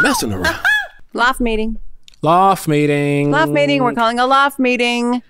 messing around. Loft meeting. Loft meeting. Loft meeting. We're calling a loft meeting.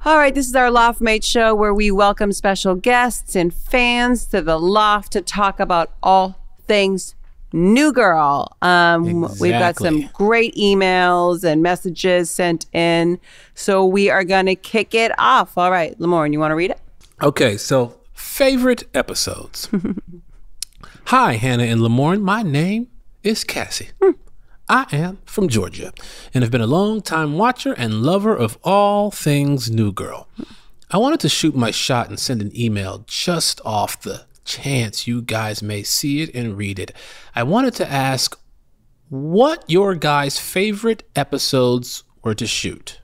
All right, this is our Loft Mate show where we welcome special guests and fans to the loft to talk about all things New Girl. We've got some great emails and messages sent in, so we are going to kick it off. All right, Lamorne, you want to read it? Okay, so favorite episodes. Hi, Hannah and Lamorne. My name is Cassie. I am from Georgia and have been a long-time watcher and lover of all things New Girl. I wanted to shoot my shot and send an email just off the chance you guys may see it and read it. I wanted to ask what your guys' favorite episodes were to shoot.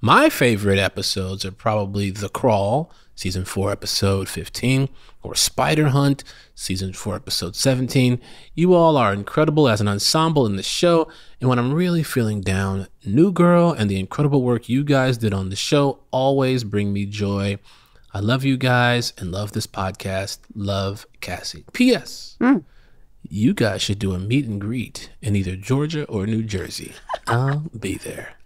My favorite episodes are probably The Crawl, Season 4, Episode 15, or Spider Hunt, Season 4, Episode 17. You all are incredible as an ensemble in the show, and when I'm really feeling down, New Girl and the incredible work you guys did on the show always bring me joy. I love you guys and love this podcast. Love, Cassie. P.S. You guys should do a meet and greet in either Georgia or New Jersey. I'll be there.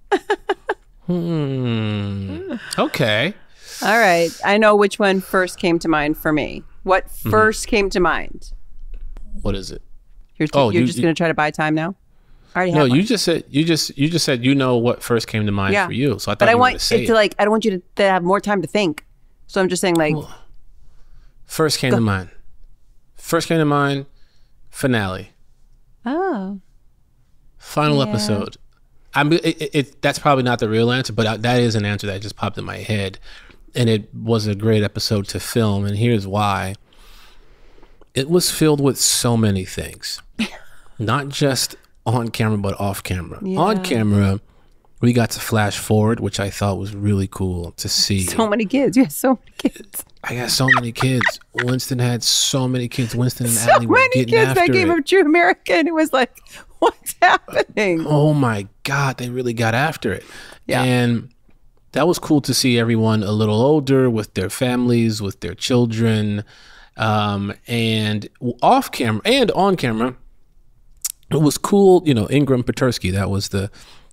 Okay. All right. I know which one first came to mind for me. What first came to mind? What is it? You're just going to try to buy time now? I already have one. you just said you know what first came to mind for you. So I thought you were going to say it. I don't want you to have more time to think. So I'm just saying first came to mind. First came to mind, finale. Oh. Final episode. That's probably not the real answer, but that is an answer that just popped in my head. And it was a great episode to film, and here's why. It was filled with so many things. Not just on camera, but off camera. Yeah. On camera, we got to flash forward, which I thought was really cool to see. So many kids. You had so many kids. I got so many kids. Winston had so many kids. Winston and Allie were getting after it. So many kids. They gave him True American. It was like, what's happening? Oh my God, they really got after it. Yeah. And that was cool to see everyone a little older with their families, with their children, and off camera and on camera. It was cool, Ingram Petersky. That was the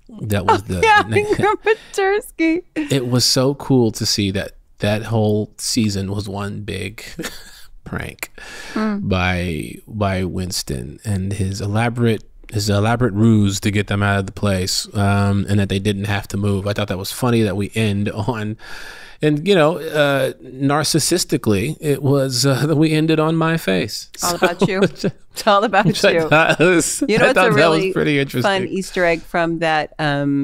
Ingram Petersky. It was so cool to see that whole season was one big prank by Winston and his elaborate ruse to get them out of the place, and that they didn't have to move. I thought that was funny that we end on, and narcissistically, it was that we ended on my face. All about you. It's all about you. It's a really pretty interesting fun Easter egg from that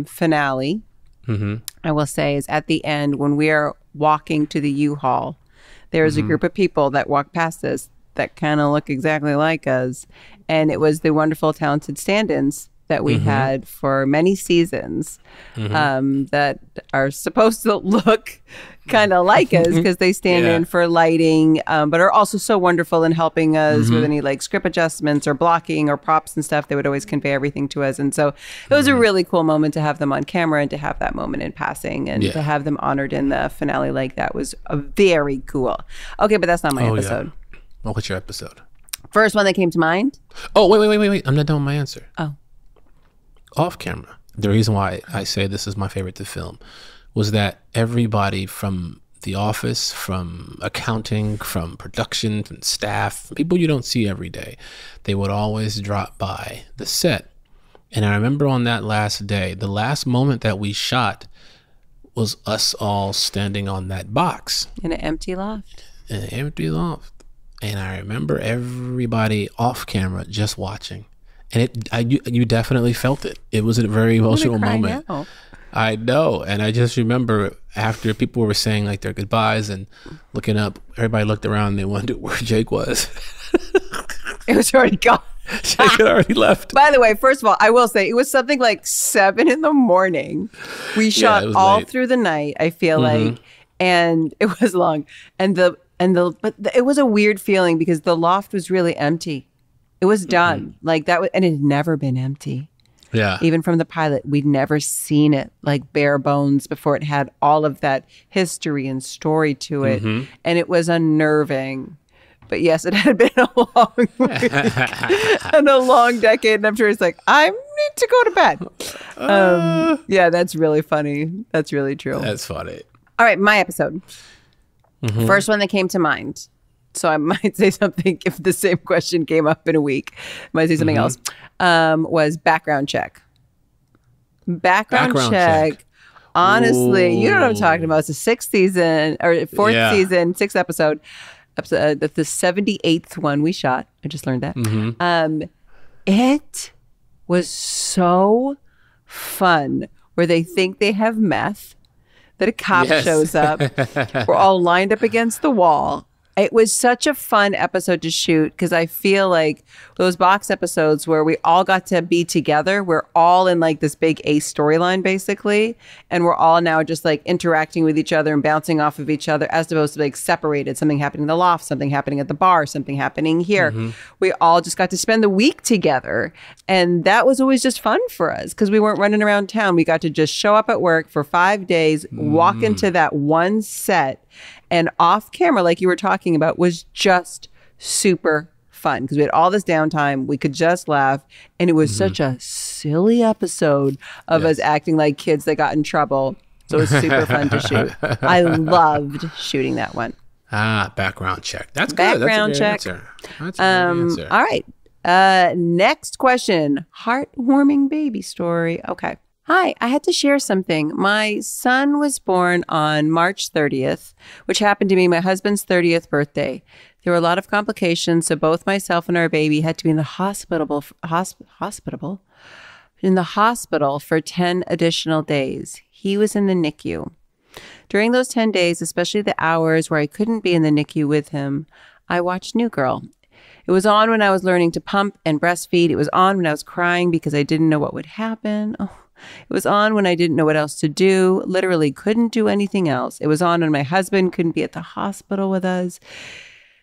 finale. I will say is at the end when we are walking to the U-Haul, there's a group of people that walk past us that kind of look exactly like us. And it was the wonderful, talented stand-ins that we had for many seasons that are supposed to look kind of like us because they stand in for lighting, but are also so wonderful in helping us with any script adjustments or blocking or props and stuff. They would always convey everything to us. And so it was a really cool moment to have them on camera and to have that moment in passing and to have them honored in the finale like that was very cool. Okay, but that's not my episode. Yeah. Well, what's your episode? First one that came to mind. Oh, wait. I'm not done with my answer. Oh. Off camera. The reason why I say this is my favorite to film was that everybody from the office, from accounting, from production, from staff, people you don't see every day, they would always drop by the set. And I remember on that last day, the last moment that we shot was us all standing on that box. In an empty loft. In an empty loft. And I remember everybody off camera just watching. And you definitely felt it. It was a very emotional moment. Now. I know. And I just remember after people were saying their goodbyes and looking up, everybody looked around and they wondered where Jake was. It was already gone. Jake had already left. By the way, first of all, I will say it was something like 7 a.m. We shot all through the night, I feel like. And it was long. But it was a weird feeling because the loft was really empty. It was done like that, and it had never been empty. Yeah. Even from the pilot, we'd never seen it bare bones before. It had all of that history and story to it, and it was unnerving But yes, it had been a long week and a long decade. And I'm sure he's like, I need to go to bed. Yeah, that's really funny. That's really true. That's funny. All right, my episode. First one that came to mind. So I might say something if the same question came up in a week. I might say something else. Was background check. Background check. Honestly, you know what I'm talking about. It's the 6th season or 4th season, 6th episode. That's the 78th one we shot. I just learned that. It was so fun where they think they have meth, that a cop shows up. We're all lined up against the wall. It was such a fun episode to shoot because I feel like those box episodes where we all got to be together, we're all in like this big A storyline basically. And we're all now just like interacting with each other and bouncing off of each other as opposed to like separated. Something happening in the loft, something happening at the bar, something happening here. We all just got to spend the week together. And that was always just fun for us because we weren't running around town. We got to just show up at work for 5 days, walk into that one set. And off camera, like you were talking about, was just super fun because we had all this downtime. We could just laugh. And it was such a silly episode of us acting like kids that got in trouble. So it was super fun to shoot. I loved shooting that one. Background check. That's good. Background check. That's a good answer. All right. Next question. Heartwarming baby story. Okay. Hi, I had to share something. My son was born on March 30th, which happened to be my husband's 30th birthday. There were a lot of complications, so both myself and our baby had to be in the hospital for 10 additional days. He was in the NICU. During those 10 days, especially the hours where I couldn't be in the NICU with him, I watched New Girl. It was on when I was learning to pump and breastfeed. It was on when I was crying because I didn't know what would happen. It was on when I didn't know what else to do, literally couldn't do anything else. It was on when my husband couldn't be at the hospital with us.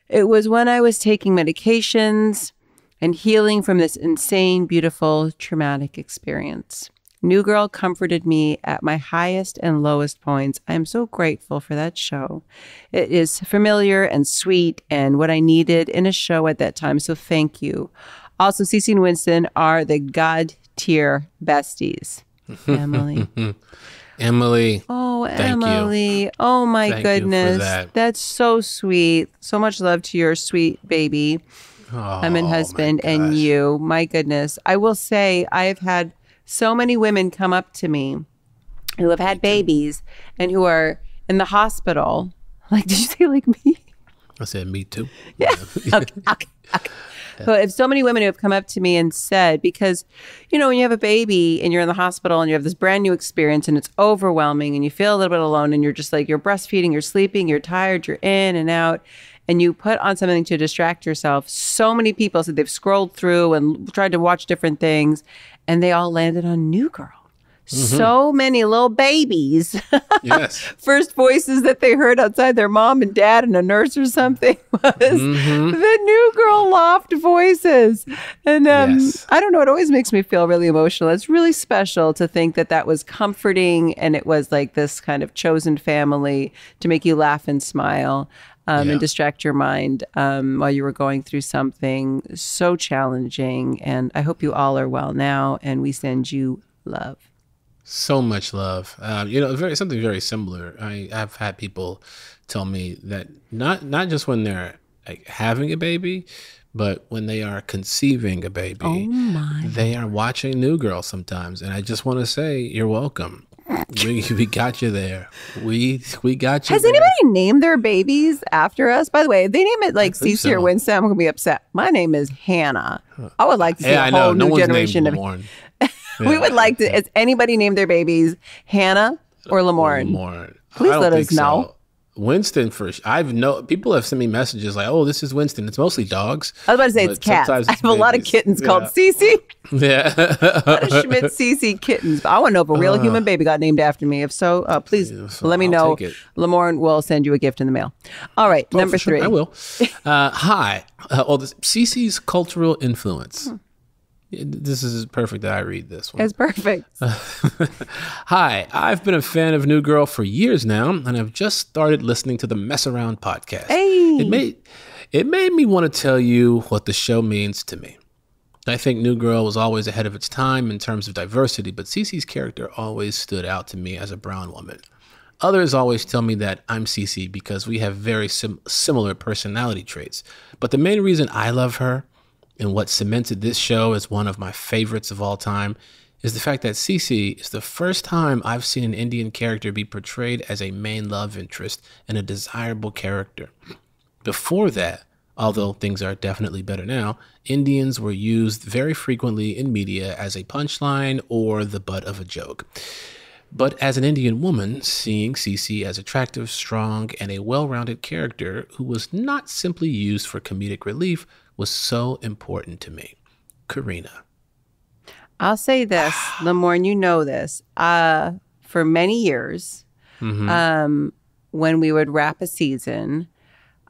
It was when I was taking medications and healing from this insane, beautiful, traumatic experience. New Girl comforted me at my highest and lowest points. I am so grateful for that show. It is familiar and sweet and what I needed in a show at that time, so thank you. Also, Cece and Winston are the God tier besties. Emily. Emily. Oh, Emily. Oh, my goodness. That's so sweet. So much love to your sweet baby. I'm an husband and you. My goodness. I will say I have had so many women come up to me who have had babies and who are in the hospital. Like, did you say like me? I said me too. Yeah. Okay. But if so many women who have come up to me and said, because, you know, when you have a baby and you're in the hospital and you have this brand new experience and it's overwhelming and you feel a little bit alone and you're just like, you're breastfeeding, you're sleeping, you're tired, you're in and out, and you put on something to distract yourself. So many people said they've scrolled through and tried to watch different things and they all landed on New Girl. So many little babies. Yes. First voices that they heard outside their mom and dad and a nurse or something was the New Girl Loft voices. And I don't know, it always makes me feel really emotional. It's really special to think that that was comforting and it was like this kind of chosen family to make you laugh and smile. And distract your mind while you were going through something so challenging. And I hope you all are well now. And we send you love. So much love. You know, something very similar. I've had people tell me that not just when they're like having a baby, but when they are conceiving a baby, they are watching New Girl sometimes. And I just want to say, you're welcome. We got you there. We got you. Has anybody named their babies after us? By the way, if they name it like Cece or Winston, I'm gonna be upset. My name is Hannah. I would like to see a whole new generation of. We would like to. Has anybody named their babies Hannah or Lamorne? Please let us know. Winston people have sent me messages like, "Oh, this is Winston." It's mostly dogs. I was about to say it's cats. I have a lot of kittens called Cece. Yeah, a lot of Schmidt Cece kittens. But I want to know if a real human baby got named after me. If so, please let me know. Lamorne will send you a gift in the mail. All right, number 3. I will. Hi. Cece's cultural influence. This is perfect that I read this one. It's perfect. Hi, I've been a fan of New Girl for years now, and I've just started listening to the Mess Around podcast. Hey. It made me want to tell you what the show means to me. I think New Girl was always ahead of its time in terms of diversity, but Cece's character always stood out to me as a brown woman. Others always tell me that I'm Cece because we have very similar personality traits. But the main reason I love her and what cemented this show as one of my favorites of all time is the fact that Cece is the first time I've seen an Indian character be portrayed as a main love interest and a desirable character. Before that, although things are definitely better now, Indians were used very frequently in media as a punchline or the butt of a joke. But as an Indian woman, seeing Cece as attractive, strong, and a well-rounded character who was not simply used for comedic relief was so important to me. Karina. I'll say this, Lamorne, you know this. For many years, when we would wrap a season,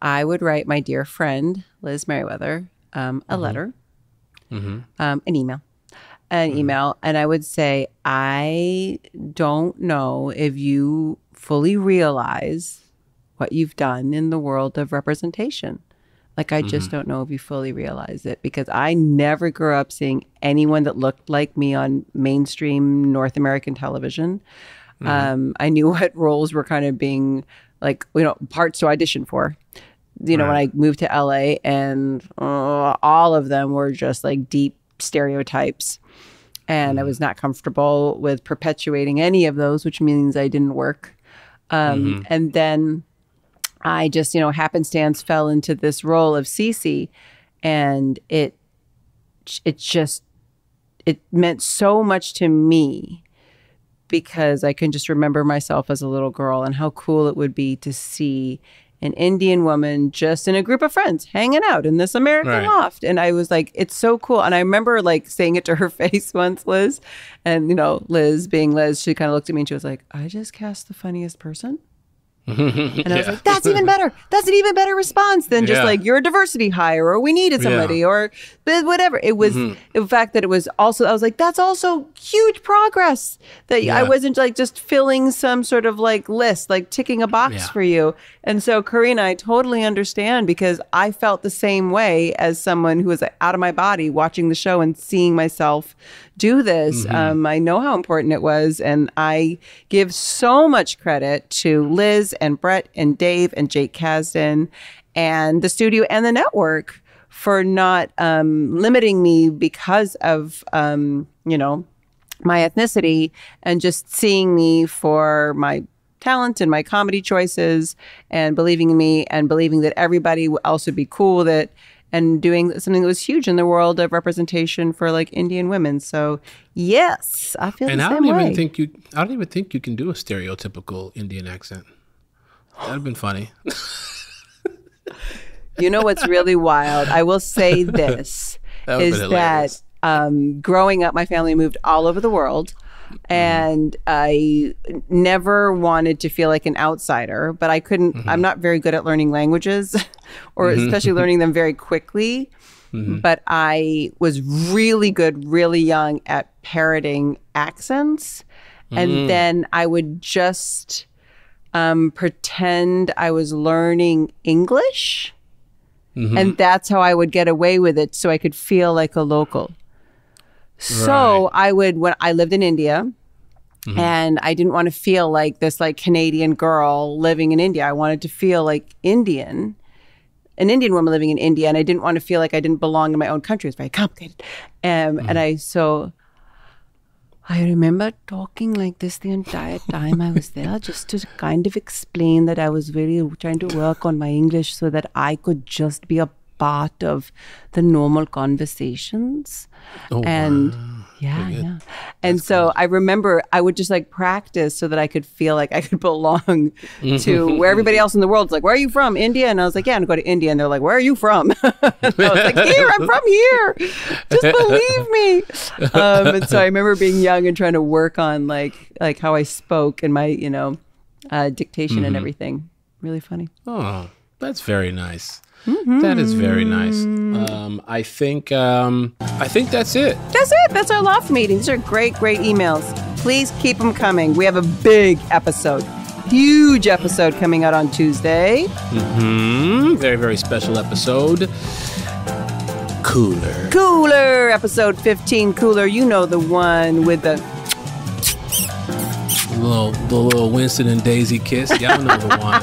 I would write my dear friend, Liz Merriweather, a letter, an email. And I would say, I don't know if you fully realize what you've done in the world of representation. Like, I just don't know if you fully realize it, because I never grew up seeing anyone that looked like me on mainstream North American television. I knew what roles were kind of being like, parts to audition for. When I moved to LA, and all of them were just like deep stereotypes. And I was not comfortable with perpetuating any of those, which means I didn't work. And then I just, happenstance fell into this role of Cece, and it meant so much to me, because I can just remember myself as a little girl and how cool it would be to see an Indian woman just in a group of friends hanging out in this American loft. And I was like, it's so cool. And I remember like saying it to her face once, Liz. And, Liz being Liz, she kind of looked at me and she was like, I just cast the funniest person. And I was like, that's even better. That's an even better response than just like, you're a diversity hire, or we needed somebody, or whatever. It was, in fact, that it was also, I was like, that's also huge progress, that I wasn't like just filling some sort of like list, like ticking a box for you. And so, Karina, I totally understand, because I felt the same way as someone who was out of my body watching the show and seeing myself do this. I know how important it was. And I give so much credit to Liz and Brett and Dave and Jake Kasdan and the studio and the network for not limiting me because of, my ethnicity, and just seeing me for my talent and my comedy choices, and believing in me, and believing that everybody else would be cool with it, and doing something that was huge in the world of representation for like Indian women. So yes, I feel the same way. And I don't even think you can do a stereotypical Indian accent. That'd have been funny. You know what's really wild? I will say this, is that growing up, my family moved all over the world. And I never wanted to feel like an outsider, but I couldn't, I'm not very good at learning languages, or especially learning them very quickly. But I was really good, really young at parroting accents. And then I would just pretend I was learning English. And that's how I would get away with it, so I could feel like a local. So I would, when I lived in India, and I didn't want to feel like this like Canadian girl living in India. I wanted to feel like an Indian woman living in India, and I didn't want to feel like I didn't belong in my own country. It was very complicated. And I remember talking like this the entire time I was there, just to kind of explain that I was really trying to work on my English so that I could just be a part of the normal conversations. And yeah. And so I remember I would just like practice so that I could feel like I could belong to where everybody else in the world's like, where are you from? India? And I was like, yeah, I'm going to go to India. And they're like, where are you from? And I was like, here, I'm from here. Just believe me. And so I remember being young and trying to work on like how I spoke and my, dictation and everything. Really funny. Oh, that's very nice. That is very nice. I think that's it. That's it. That's our loft meeting. These are great emails. Please keep them coming. We have a big episode. huge episode coming out on Tuesday. Very, very special episode. Cooler. Episode 15, Cooler. You know, the one with the little Winston and Daisy kiss. Y'all know the one.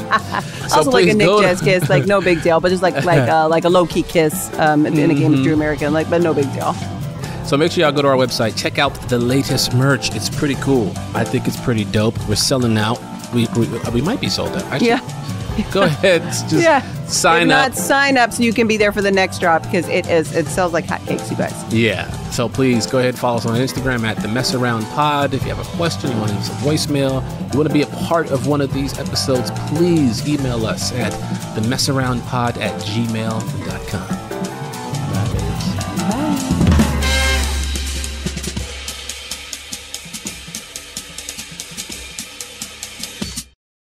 So also like a Nick Jazz kiss, like no big deal, but just like a low key kiss in a game of Drew American, but no big deal. So make sure y'all go to our website, check out the latest merch. It's pretty cool. I think it's pretty dope. We're selling out. We might be sold out. Actually, go ahead, sign up. Sign up so you can be there for the next drop, because it sells like hotcakes, you guys. Yeah. So please go ahead and follow us on Instagram at The Mess Around Pod. If you have a question, you want to leave us a voicemail, you want to be a part of one of these episodes, please email us at themessaroundpod@gmail.com.